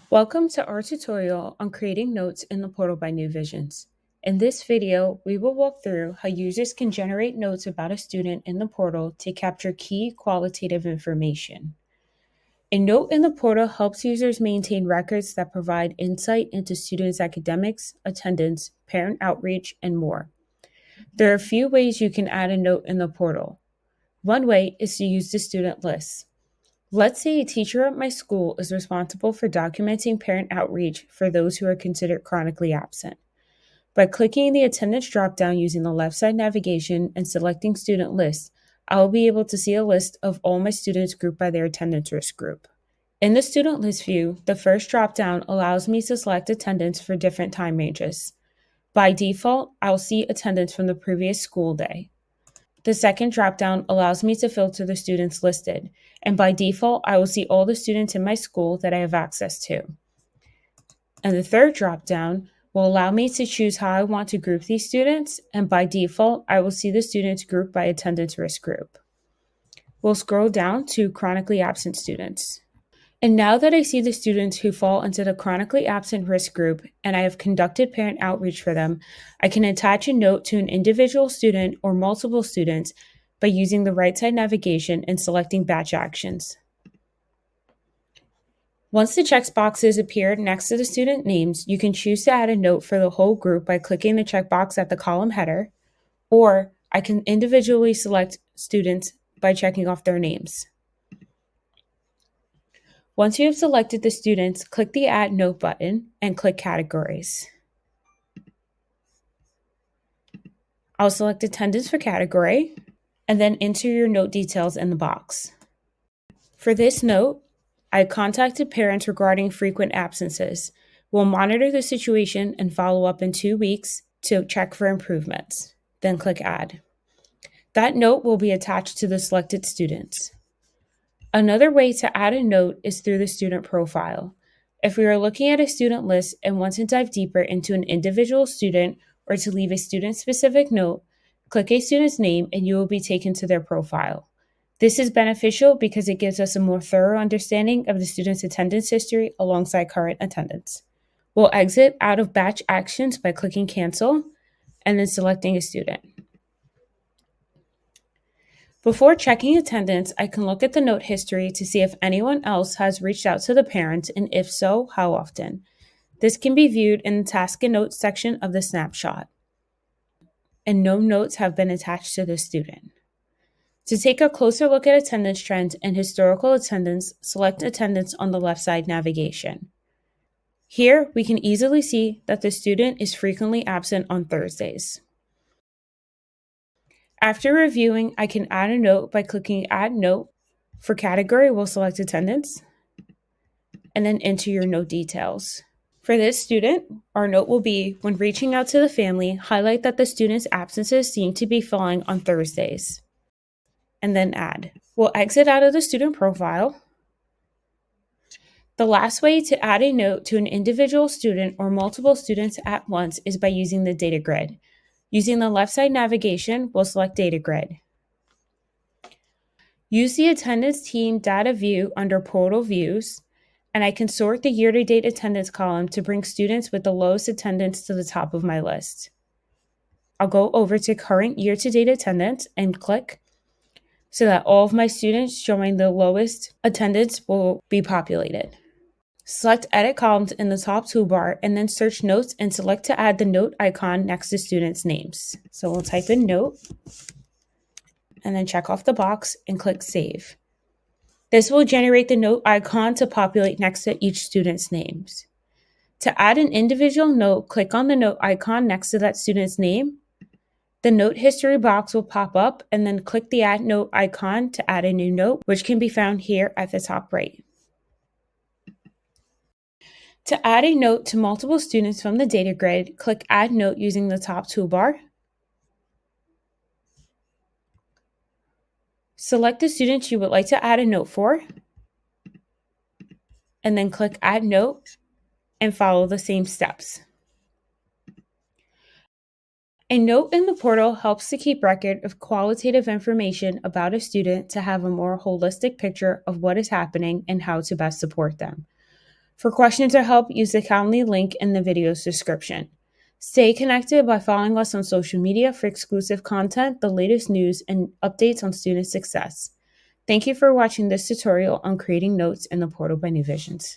Welcome to our tutorial on creating notes in the portal by New Visions. In this video, we will walk through how users can generate notes about a student in the portal to capture key qualitative information. A note in the portal helps users maintain records that provide insight into students' academics, attendance, parent outreach, and more. There are a few ways you can add a note in the portal. One way is to use the student list. Let's say a teacher at my school is responsible for documenting parent outreach for those who are considered chronically absent. By clicking the attendance dropdown using the left side navigation and selecting student list, I will be able to see a list of all my students grouped by their attendance risk group. In the student list view, the first dropdown allows me to select attendance for different time ranges. By default, I'll see attendance from the previous school day. The second dropdown allows me to filter the students listed, and by default, I will see all the students in my school that I have access to. And the third dropdown will allow me to choose how I want to group these students, and by default, I will see the students grouped by attendance risk group. We'll scroll down to chronically absent students. And now that I see the students who fall into the chronically absent risk group and I have conducted parent outreach for them, I can attach a note to an individual student or multiple students by using the right side navigation and selecting batch actions. Once the checkboxes appear next to the student names, you can choose to add a note for the whole group by clicking the checkbox at the column header, or I can individually select students by checking off their names. Once you have selected the students, click the Add Note button and click Categories. I'll select Attendance for category and then enter your note details in the box. For this note, I contacted parents regarding frequent absences. We'll monitor the situation and follow up in 2 weeks to check for improvements. Then click Add. That note will be attached to the selected students. Another way to add a note is through the student profile. If we are looking at a student list and want to dive deeper into an individual student or to leave a student-specific note, click a student's name and you will be taken to their profile. This is beneficial because it gives us a more thorough understanding of the student's attendance history alongside current attendance. We'll exit out of batch actions by clicking Cancel and then selecting a student. Before checking attendance, I can look at the note history to see if anyone else has reached out to the parent, and if so, how often. This can be viewed in the Task and Notes section of the snapshot. And no notes have been attached to the student. To take a closer look at attendance trends and historical attendance, select Attendance on the left side navigation. Here, we can easily see that the student is frequently absent on Thursdays. After reviewing, I can add a note by clicking Add Note. For category, we'll select attendance and then enter your note details. For this student, our note will be, when reaching out to the family, highlight that the student's absences seem to be falling on Thursdays, and then add. We'll exit out of the student profile. The last way to add a note to an individual student or multiple students at once is by using the data grid. Using the left side navigation, we'll select Data Grid. Use the Attendance Team Data View under Portal Views, and I can sort the year-to-date attendance column to bring students with the lowest attendance to the top of my list. I'll go over to Current Year-to-Date Attendance and click so that all of my students showing the lowest attendance will be populated. Select Edit Columns in the top toolbar and then search Notes and select to add the note icon next to students' names. So we'll type in Note and then check off the box and click Save. This will generate the note icon to populate next to each student's names. To add an individual note, click on the note icon next to that student's name. The note history box will pop up and then click the Add Note icon to add a new note, which can be found here at the top right. To add a note to multiple students from the data grid, click Add Note using the top toolbar. Select the students you would like to add a note for, and then click Add Note and follow the same steps. A note in the portal helps to keep record of qualitative information about a student to have a more holistic picture of what is happening and how to best support them. For questions or help, use the Calendly link in the video's description. Stay connected by following us on social media for exclusive content, the latest news, and updates on student success. Thank you for watching this tutorial on creating notes in the portal by New Visions.